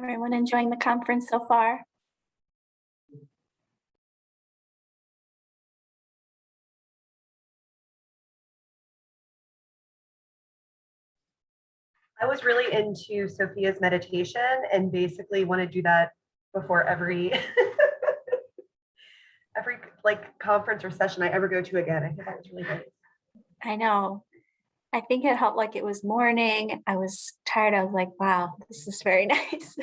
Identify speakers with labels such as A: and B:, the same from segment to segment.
A: Everyone enjoying the conference so far?
B: I was really into Sophia's meditation and basically want to do that before every every like conference or session I ever go to again. I think that was really nice.
A: I know. I think it helped like it was morning. I was tired. I was like, wow, this is very nice.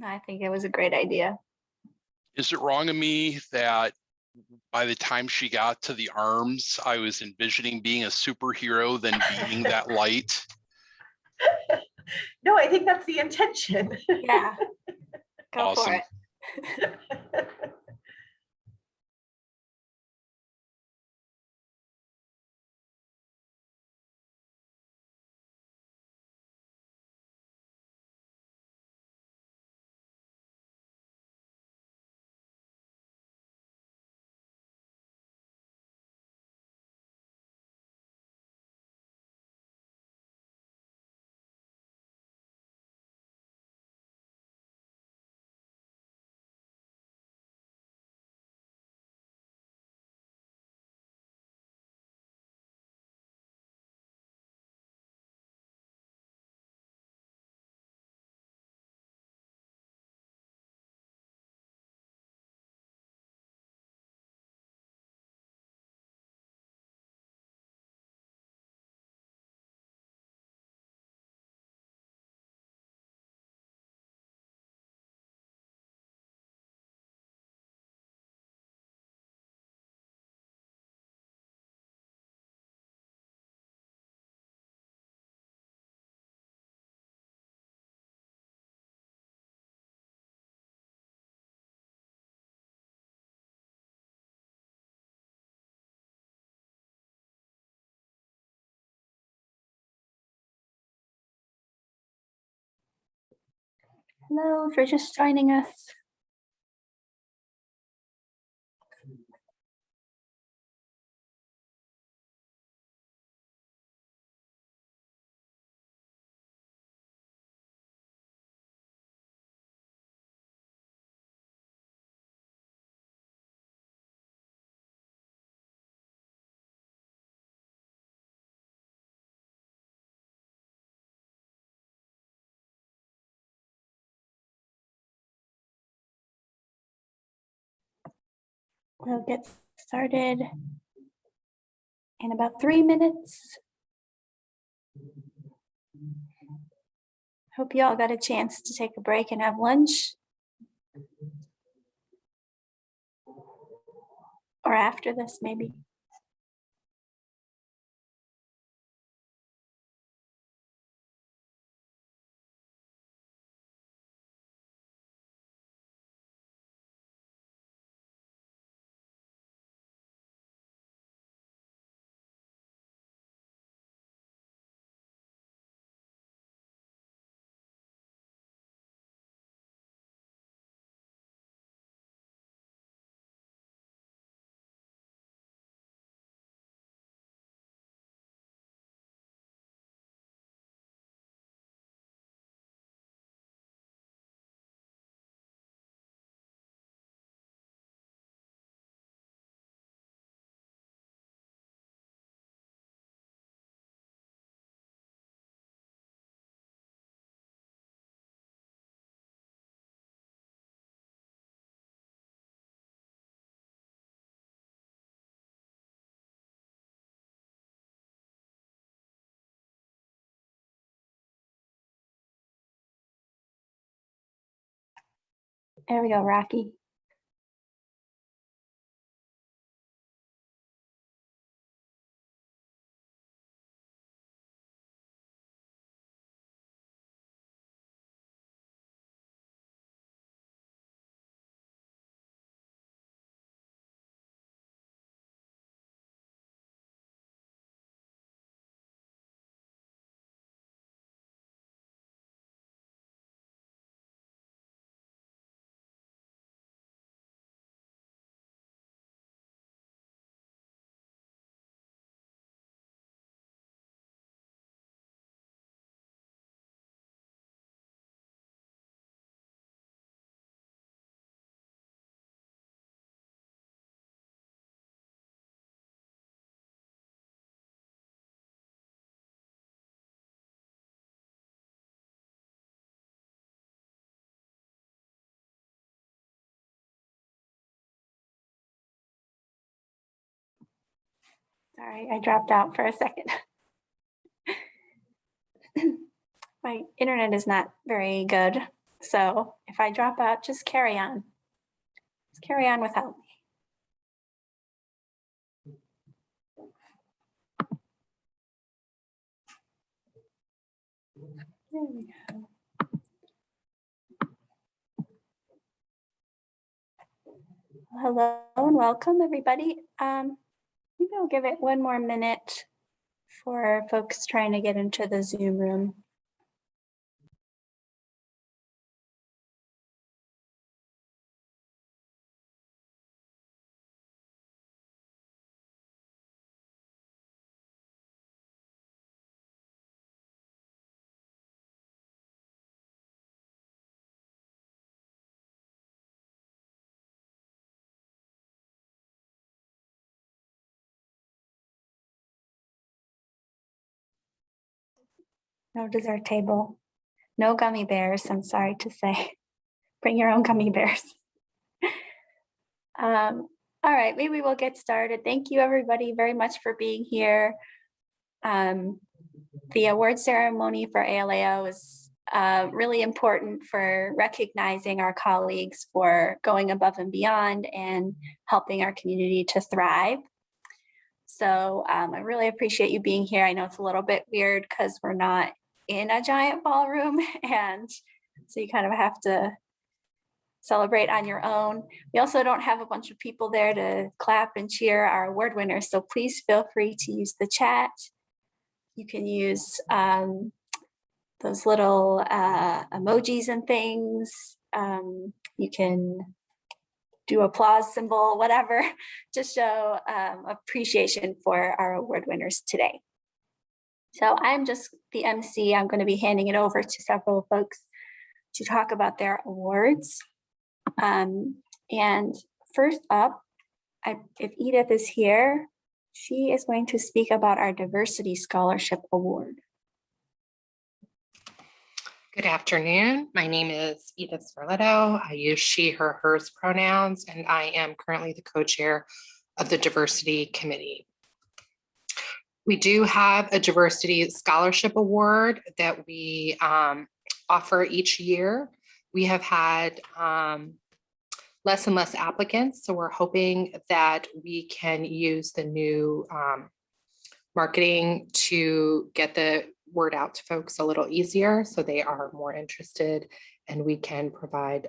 A: I think it was a great idea.
C: Is it wrong of me that by the time she got to the arms, I was envisioning being a superhero, then being that light?
B: No, I think that's the intention.
A: Yeah, go for
C: Awesome.
A: it. Hello, if you're just joining us. We'll get started in about 3 minutes. Hope you all got a chance to take a break and have lunch. Or after this, maybe. There we go, Rocky. Sorry, I dropped out for a second. My internet is not very good, so if I drop out, just carry on. Just carry on without me. There we go. Hello and welcome, everybody. Maybe I'll give it one more minute for folks trying to get into the Zoom room. No dessert table, no gummy bears, I'm sorry to say. Bring your own gummy bears. All right, maybe we'll get started. Thank you everybody very much for being here. The award ceremony for ALAO is really important for recognizing our colleagues for going above and beyond and helping our community to thrive. So I really appreciate you being here. I know it's a little bit weird because we're not in a giant ballroom, and so you kind of have to celebrate on your own. We also don't have a bunch of people there to clap and cheer our award winners, so please feel free to use the chat. You can use those little emojis and things. You can do applause symbol, whatever, to show appreciation for our award winners today. So I'm just the MC. I'm going to be handing it over to several folks to talk about their awards. And first up, if Edith is here, she is going to speak about our Diversity Scholarship Award.
D: Good afternoon. My name is Edith Scarletto. I use she, her, hers pronouns, and I am currently the co-chair of the Diversity Committee. We do have a Diversity Scholarship Award that we offer each year. We have had less and less applicants, so we're hoping that we can use the new marketing to get the word out to folks a little easier so they are more interested, and we can provide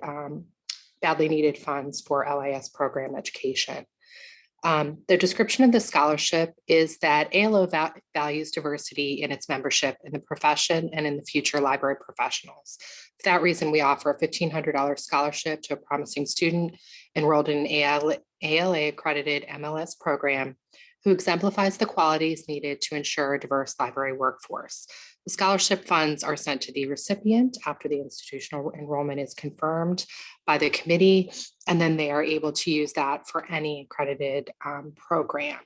D: badly needed funds for LIS program education. The description of the scholarship is that ALO values diversity in its membership in the profession and in the future library professionals. For that reason, we offer a $1,500 scholarship to a promising student enrolled in an ALA accredited MLS program who exemplifies the qualities needed to ensure a diverse library workforce. The scholarship funds are sent to the recipient after the institutional enrollment is confirmed by the committee, and then they are able to use that for any accredited program.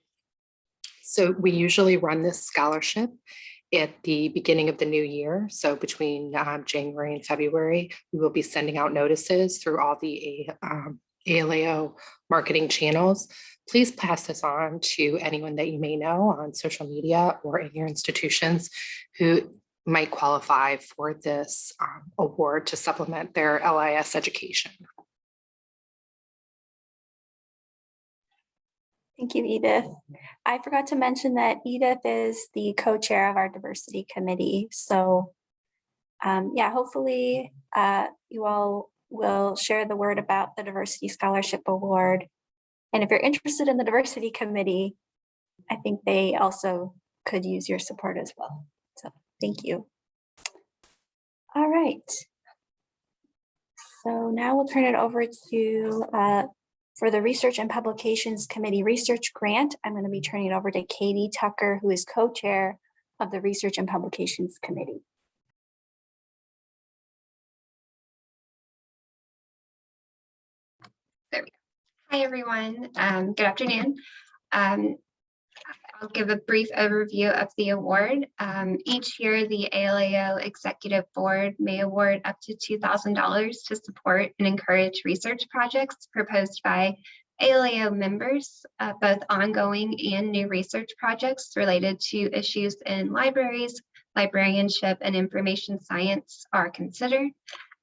D: So we usually run this scholarship at the beginning of the new year. So between January and February, we will be sending out notices through all the ALAO marketing channels. Please pass this on to anyone that you may know on social media or in your institutions who might qualify for this award to supplement their LIS education.
A: Thank you, Edith. I forgot to mention that Edith is the co-chair of our diversity committee. So yeah, hopefully you all will share the word about the Diversity Scholarship Award. And if you're interested in the diversity committee, I think they also could use your support as well. So thank you. All right. So now we'll turn it over to, for the Research and Publications Committee Research Grant, I'm going to be turning it over to Katie Tucker, who is co-chair of the Research and Publications Committee.
E: There we go. Hi, everyone. Good afternoon. I'll give a brief overview of the award. Each year, the ALAO Executive Board may award up to $2,000 to support and encourage research projects proposed by ALAO members, both ongoing and new research projects related to issues in libraries, librarianship, and information science are considered.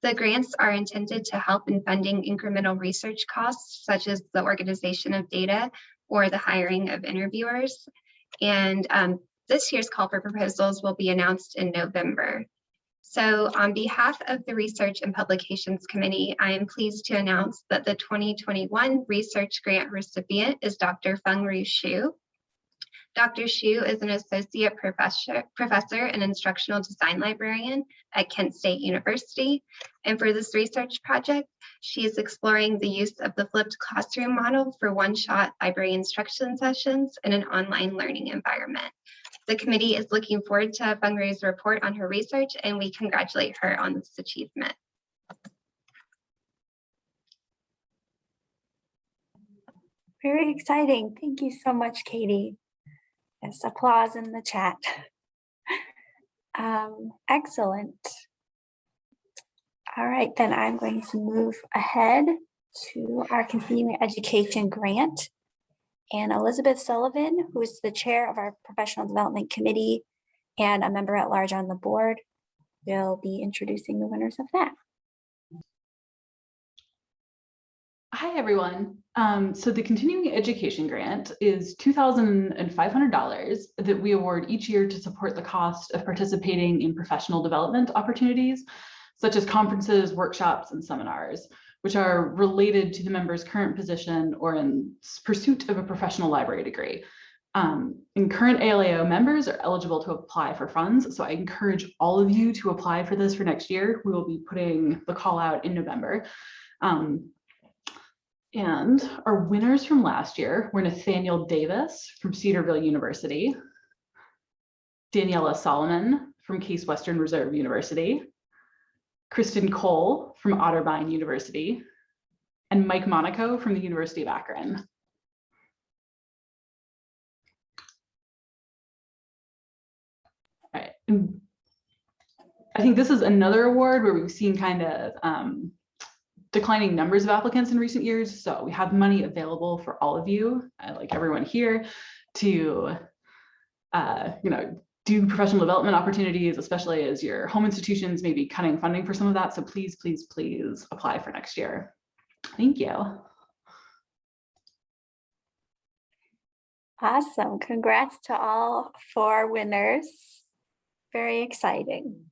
E: The grants are intended to help in funding incremental research costs, such as the organization of data or the hiring of interviewers. And this year's call for proposals will be announced in November. So on behalf of the Research and Publications Committee, I am pleased to announce that the 2021 research grant recipient is Dr. Feng-Ru Hsu. Dr. Hsu is an associate professor and instructional design librarian at Kent State University. And for this research project, she is exploring the use of the flipped classroom model for one-shot library instruction sessions in an online learning environment. The committee is looking forward to Feng-Ru's report on her research, and we congratulate her on this achievement.
A: Very exciting. Thank you so much, Katie. Yes, applause in the chat. Excellent. All right, then I'm going to move ahead to our continuing education grant. And Elizabeth Sullivan, who is the chair of our professional development committee and a member at large on the board, will be introducing the winners of that.
F: Hi, everyone. So the continuing education grant is $2,500 that we award each year to support the cost of participating in professional development opportunities, such as conferences, workshops, and seminars, which are related to the member's current position or in pursuit of a professional library degree. And current ALAO members are eligible to apply for funds. So I encourage all of you to apply for this for next year. We will be putting the call out in November. And our winners from last year were Nathaniel Davis from Cedarville University, Daniela Solomon from Case Western Reserve University, Kristen Cole from Otterbein University, and Mike Monaco from the University of Akron. All right. And I think this is another award where we've seen kind of declining numbers of applicants in recent years. So we have money available for all of you, like everyone here, to do professional development opportunities, especially as your home institutions may be cutting funding for some of that. So please, please, please apply for next year. Thank you.
A: Awesome. Congrats to all 4 winners. Very exciting.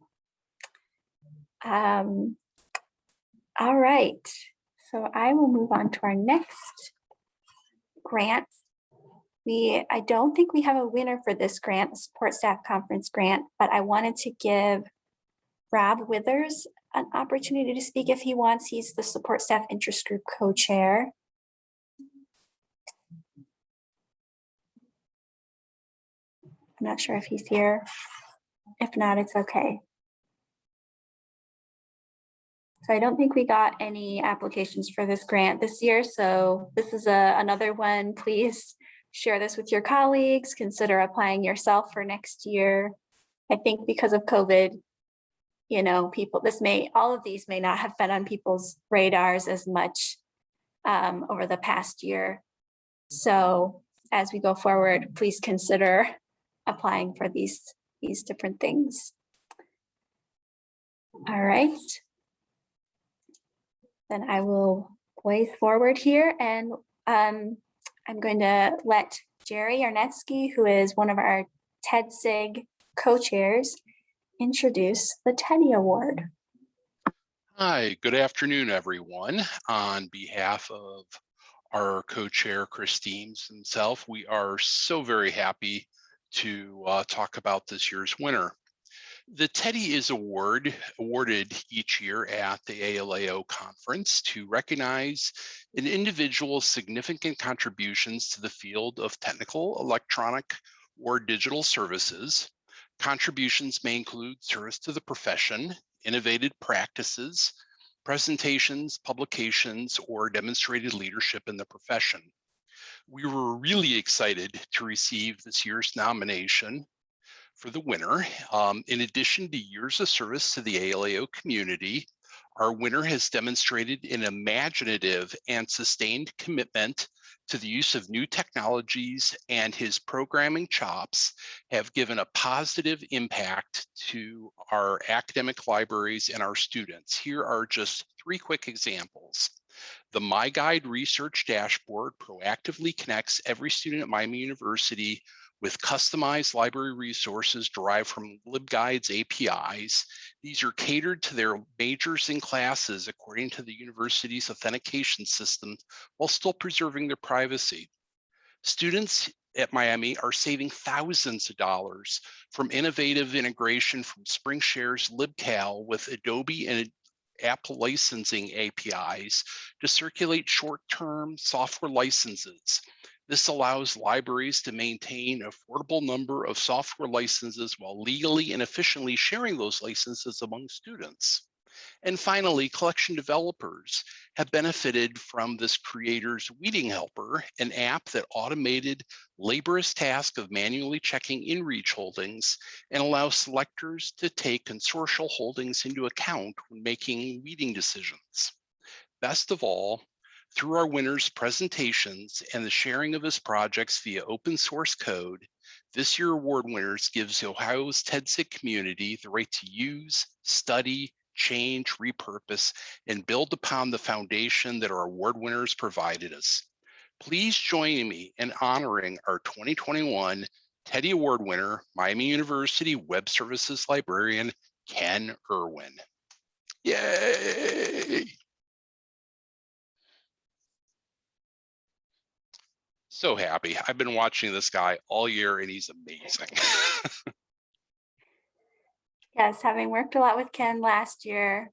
A: All right, so I will move on to our next grant. I don't think we have a winner for this grant, the Support Staff Conference grant, but I wanted to give Rob Withers an opportunity to speak if he wants. He's the Support Staff Interest Group co-chair. I'm not sure if he's here. If not, it's okay. So I don't think we got any applications for this grant this year. So this is another one. Please share this with your colleagues. Consider applying yourself for next year. I think because of COVID, all of these may not have been on people's radars as much over the past year. So as we go forward, please consider applying for these different things. All right. Then I will blaze forward here, and I'm going to let Jerry Yarnetsky, who is one of our TED SIG co-chairs, introduce the Teddy Award.
C: Hi, good afternoon, everyone. On behalf of our co-chair, Chris Deems himself, we are so very happy to talk about this year's winner. The Teddy is awarded each year at the ALAO conference to recognize an individual's significant contributions to the field of technical, electronic, or digital services. Contributions may include service to the profession, innovative practices, presentations, publications, or demonstrated leadership in the profession. We were really excited to receive this year's nomination for the winner. In addition to years of service to the ALAO community, Our winner has demonstrated an imaginative and sustained commitment to the use of new technologies, and his programming chops have given a positive impact to our academic libraries and our students. Here are just 3 quick examples. The MyGuide research dashboard proactively connects every student at Miami University with customized library resources derived from LibGuide's APIs. These are catered to their majors and classes according to the university's authentication system while still preserving their privacy. Students at Miami are saving thousands of dollars from innovative integration from SpringShare's LibCal with Adobe and Apple licensing APIs to circulate short-term software licenses. This allows libraries to maintain an affordable number of software licenses while legally and efficiently sharing those licenses among students. And finally, collection developers have benefited from this creator's Weeding Helper, an app that automated laborious task of manually checking InReach holdings and allows selectors to take consortial holdings into account when making weeding decisions. Best of all, through our winners' presentations and the sharing of his projects via open source code, this year award winners gives Ohio's TEDSIC community the right to use, study, change, repurpose, and build upon the foundation that our award winners provided us. Please join me in honoring our 2021 Teddy Award winner, Miami University Web Services librarian, Ken Irwin. Yay! So happy. I've been watching this guy all year and he's amazing.
A: Yes, having worked a lot with Ken last year,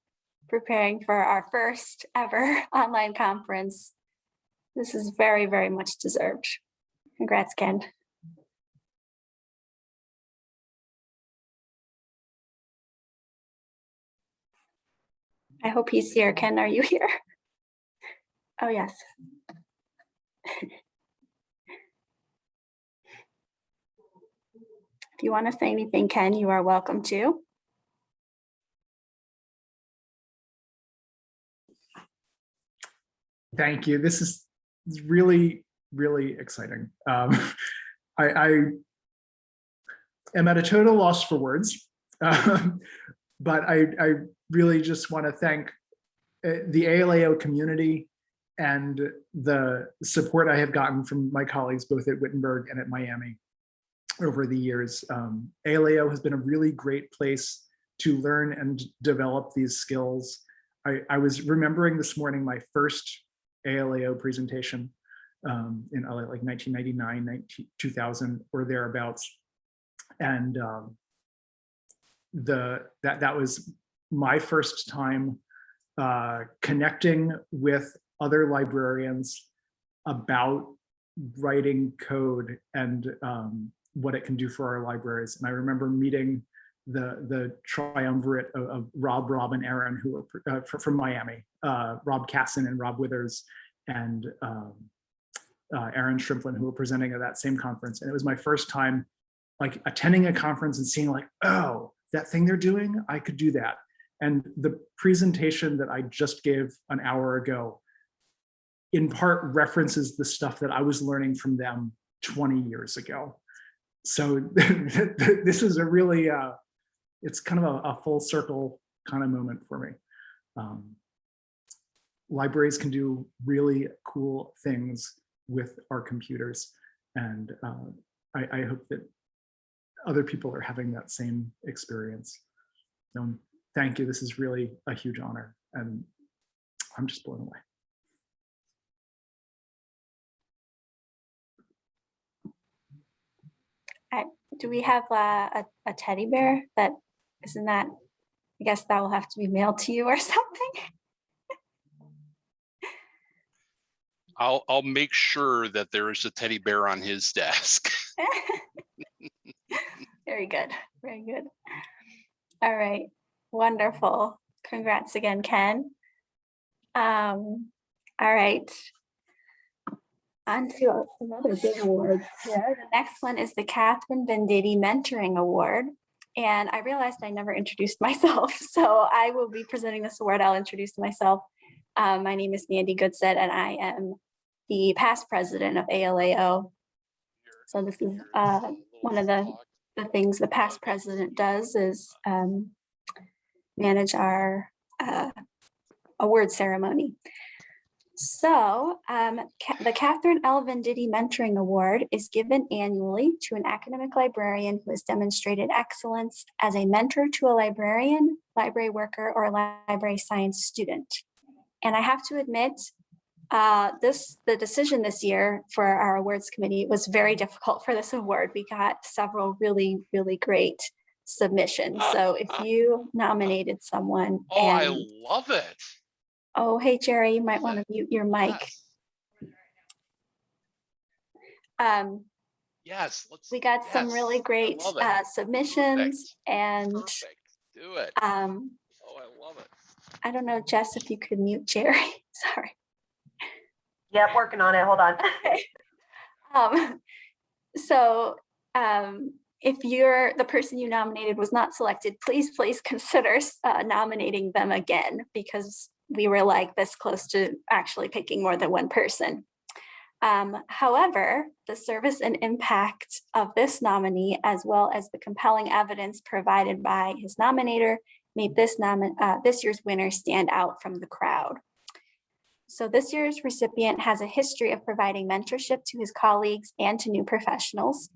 A: preparing for our first ever online conference, this is very, very much deserved. Congrats, Ken. I hope he's here. Ken, are you here? Oh, yes. If you want to say anything, Ken, you are welcome to.
G: Thank you. This is really, really exciting. I am at a total loss for words, but I really just want to thank the ALAO community and the support I have gotten from my colleagues both at Wittenberg and at Miami over the years. ALAO has been a really great place to learn and develop these skills. I was remembering this morning my first ALAO presentation in like 1999, 2000 or thereabouts. And that was my first time connecting with other librarians about writing code and what it can do for our libraries. And I remember meeting the triumvirate of Rob, and Aaron, who were from Miami, Rob Casson and Rob Withers, and Aaron Shrimplin, who were presenting at that same conference. And it was my first time like attending a conference and seeing like, oh, that thing they're doing, I could do that. And the presentation that I just gave an hour ago, in part references the stuff that I was learning from them 20 years ago. So this is a really, it's kind of a full circle kind of moment for me. Libraries can do really cool things with our computers. And I hope that other people are having that same experience. So thank you. This is really a huge honor. And I'm just blown away.
A: Do we have a teddy bear that isn't that, I guess that will have to be mailed to you or something?
C: I'll make sure that there is a teddy bear on his desk.
A: Very good, very good. All right, wonderful. Congrats again, Ken. All right. On to some other big awards here. The next one is the Catherine Venditti Mentoring Award. And I realized I never introduced myself. So I will be presenting this award. I'll introduce myself. My name is Mandy Goodset, and I am the past president of ALAO. So this is one of the things the past president does is manage our award ceremony. So the Catherine L. Venditti Mentoring Award is given annually to an academic librarian who has demonstrated excellence as a mentor to a librarian, library worker, or library science student. And I have to admit, the decision this year for our awards committee was very difficult for this award. We got several really, really great submissions. So if you nominated someone
C: I
A: and,
C: love it.
A: oh, hey, Jerry, you might want to mute your mic.
C: Yes, let's.
A: We got some
C: yes,
A: really
C: I
A: great
C: love it.
A: submissions and
C: Perfect. Do it.
A: oh,
C: I love it.
A: I don't know, Jess, if you could mute Jerry. Sorry.
B: Yep, working on it. Hold on.
A: If you're the person you nominated was not selected, please consider nominating them again, because we were like this close to actually picking more than one person. However, the service and impact of this nominee, as well as the compelling evidence provided by his nominator, made this year's winner stand out from the crowd. So this year's recipient has a history of providing mentorship to his colleagues and to new professionals.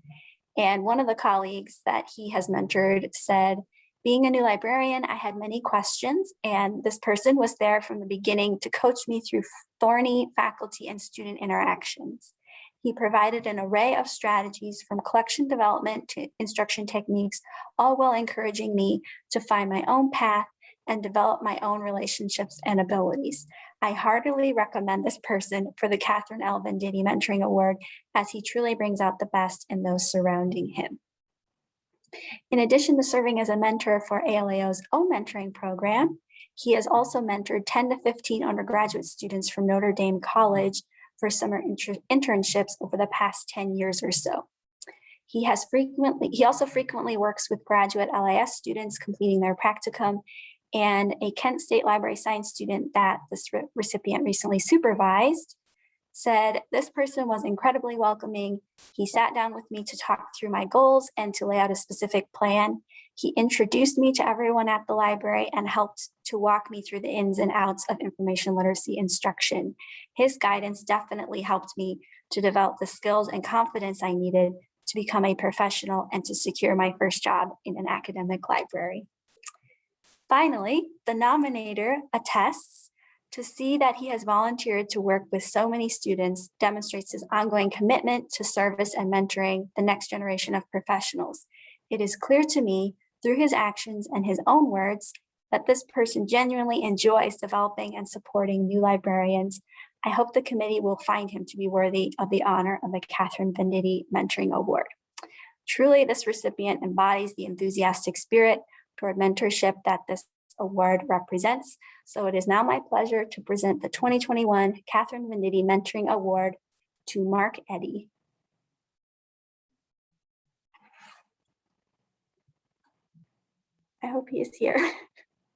A: And one of the colleagues that he has mentored said, being a new librarian, I had many questions, and this person was there from the beginning to coach me through thorny faculty and student interactions. He provided an array of strategies from collection development to instruction techniques, all while encouraging me to find my own path and develop my own relationships and abilities. I heartily recommend this person for the Catherine L. Venditti Mentoring Award, as he truly brings out the best in those surrounding him. In addition to serving as a mentor for ALAO's own mentoring program, he has also mentored 10 to 15 undergraduate students from Notre Dame College for summer internships over the past 10 years or so. He also frequently works with graduate LIS students completing their practicum, and a Kent State Library Science student that this recipient recently supervised said, this person was incredibly welcoming. He sat down with me to talk through my goals and to lay out a specific plan. He introduced me to everyone at the library and helped to walk me through the ins and outs of information literacy instruction. His guidance definitely helped me to develop the skills and confidence I needed to become a professional and to secure my first job in an academic library. Finally, the nominator attests to see that he has volunteered to work with so many students demonstrates his ongoing commitment to service and mentoring the next generation of professionals. It is clear to me through his actions and his own words that this person genuinely enjoys developing and supporting new librarians. I hope the committee will find him to be worthy of the honor of the Catherine Venditti Mentoring Award. Truly, this recipient embodies the enthusiastic spirit toward mentorship that this award represents. So it is now my pleasure to present the 2021 Catherine Venditti Mentoring Award to Mark Eddy. I hope he is here.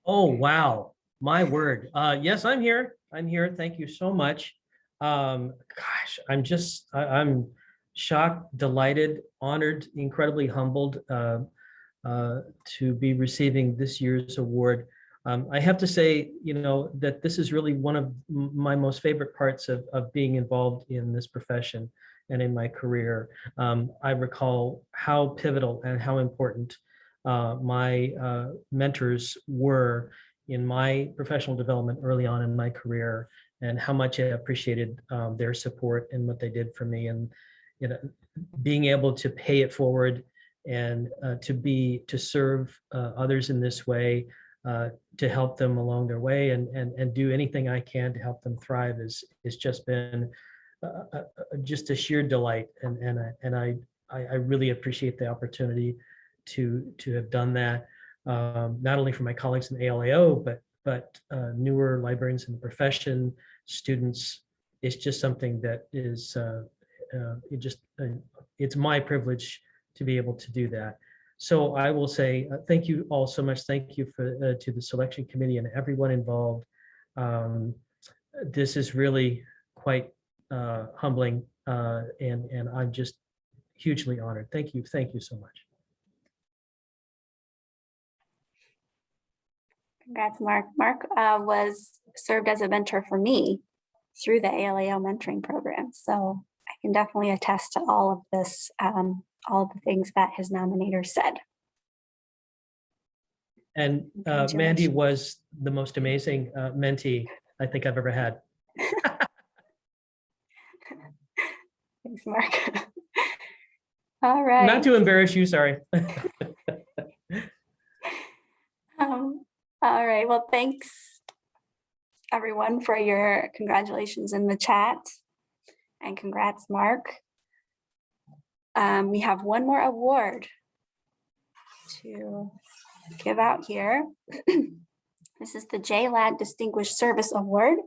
H: Oh, wow. My word. Yes, I'm here. I'm here. Thank you so much. Gosh, I'm shocked, delighted, honored, incredibly humbled to be receiving this year's award. I have to say, that this is really one of my most favorite parts of being involved in this profession and in my career. I recall how pivotal and how important my mentors were in my professional development early on in my career, and how much I appreciated their support and what they did for me, and being able to pay it forward and to serve others in this way, to help them along their way, and do anything I can to help them thrive is just been just a sheer delight, and I really appreciate the opportunity to have done that, not only for my colleagues in ALAO, but newer librarians in the profession, students. It's just something that is it's my privilege to be able to do that. So I will say thank you all so much. Thank you for to the selection committee and everyone involved. This is really quite humbling, and I'm just hugely honored. Thank you so much.
A: Congrats, Mark. Mark served as a mentor for me through the ALAO mentoring program. So I can definitely attest to all of this, all of the things that his nominator said.
H: And Mandy
A: Congratulations.
H: was the most amazing mentee I think I've ever had.
A: Thanks, Mark. All right.
H: Not to embarrass you, sorry.
A: All right. Well, thanks everyone for your congratulations in the chat, and congrats, Mark. We have one more award to give out here. This is the J-Lad Distinguished Service Award,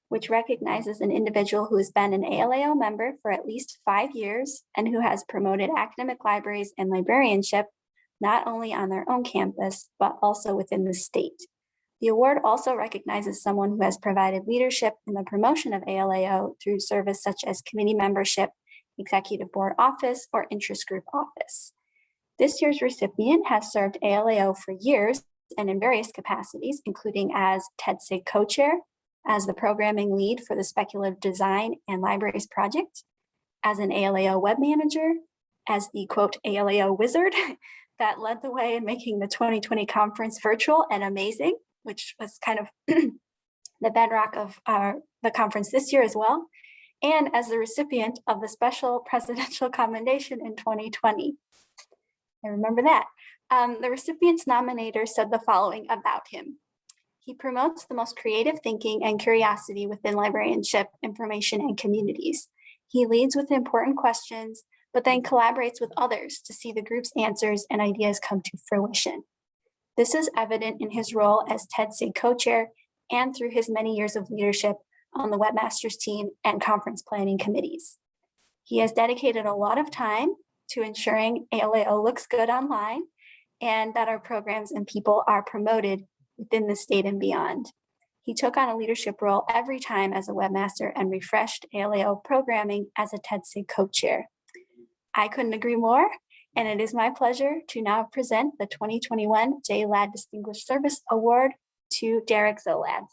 A: which recognizes an individual who has been an ALAO member for at least 5 years and who has promoted academic libraries and librarianship, not only on their own campus, but also within the state. The award also recognizes someone who has provided leadership in the promotion of ALAO through service such as committee membership, executive board office, or interest group office. This year's recipient has served ALAO for years and in various capacities, including as TEDSIG co-chair, as the programming lead for the Speculative Design and Libraries project, as an ALAO web manager, as the quote ALAO wizard that led the way in making the 2020 conference virtual and amazing, which was kind of the bedrock of the conference this year as well, and as the recipient of the Special Presidential Commendation in 2020. I remember that. The recipient's nominator said the following about him. He promotes the most creative thinking and curiosity within librarianship, information, and communities. He leads with important questions, but then collaborates with others to see the group's answers and ideas come to fruition. This is evident in his role as TEDSIG co-chair and through his many years of leadership on the webmasters team and conference planning committees. He has dedicated a lot of time to ensuring ALAO looks good online and that our programs and people are promoted within the state and beyond. He took on a leadership role every time as a webmaster and refreshed ALAO programming as a TEDSIG co-chair. I couldn't agree more, and it is my pleasure to now present the 2021 J-Lad Distinguished Service Award to Derek Zolads.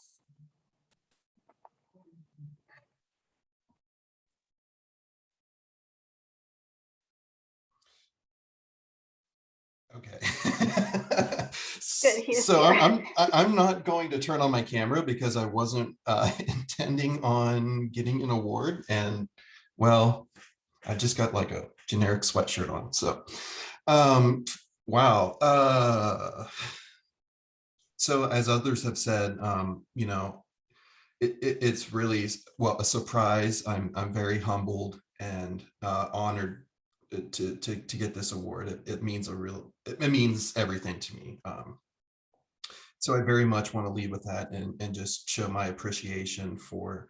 I: Okay.
A: Good, he is
I: So
A: here.
I: I'm not going to turn on my camera because I wasn't intending on getting an award, and well, I just got like a generic sweatshirt on. So wow. So as others have said, you know, it's really, well, a surprise. I'm very humbled and honored to get this award. It means it means everything to me. So I very much want to lead with that and just show my appreciation for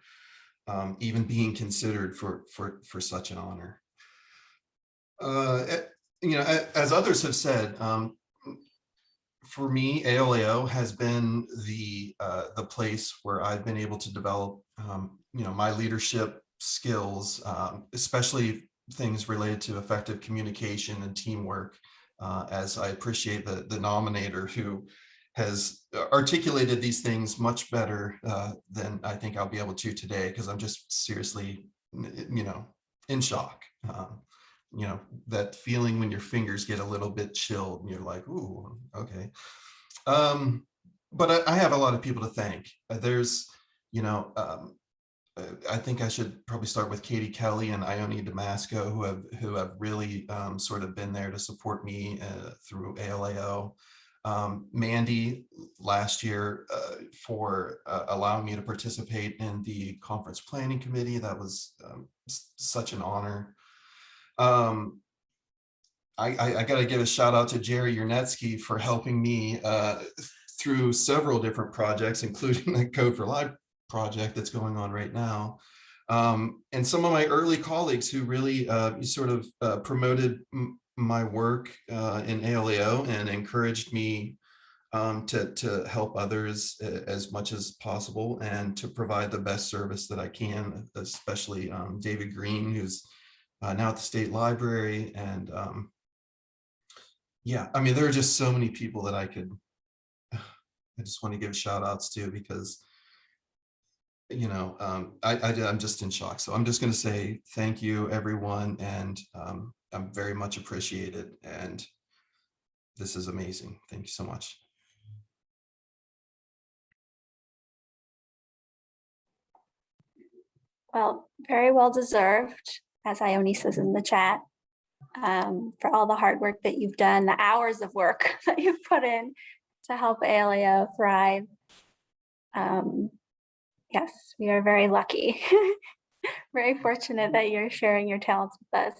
I: even being considered for such an honor. You know, as others have said, for me, ALAO has been the place where I've been able to develop, you know, my leadership skills, especially things related to effective communication and teamwork, as I appreciate the nominator who has articulated these things much better than I think I'll be able to today, because I'm just seriously, you know, in shock. You know, that feeling when your fingers get a little bit chilled and you're like, ooh, okay. But I have a lot of people to thank. There's, you know, I think I should probably start with Katie Kelly and Ione Damasco, who have really sort of been there to support me through ALAO. Mandy last year for allowing me to participate in the conference planning committee. That was such an honor. I got to give a shout out to Jerry Yernetsky for helping me through several different projects, including the Code for Live project that's going on right now. And some of my early colleagues who really sort of promoted my work in ALAO and encouraged me to help others as much as possible and to provide the best service that I can, especially David Green, who's now at the State Library. And yeah, I mean, there are just so many people that I just want to give shout outs to, because I'm just in shock. So I'm just going to say thank you, everyone, and I'm very much appreciated. And this is amazing. Thank you so much.
A: Well, very well deserved, as Ione says in the chat, for all the hard work that you've done, the hours of work that you've put in to help ALAO thrive. Yes, we are very lucky, very fortunate that you're sharing your talents with us.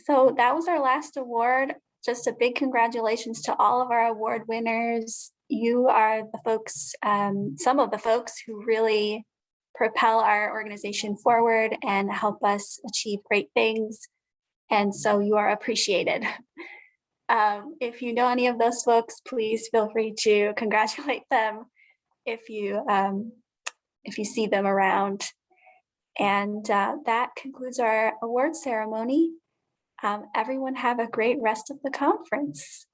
A: So that was our last award. Just a big congratulations to all of our award winners. You are the folks, some of the folks who really propel our organization forward and help us achieve great things. And so you are appreciated. If you know any of those folks, please feel free to congratulate them if you see them around. And that concludes our award ceremony. Everyone have a great rest of the conference.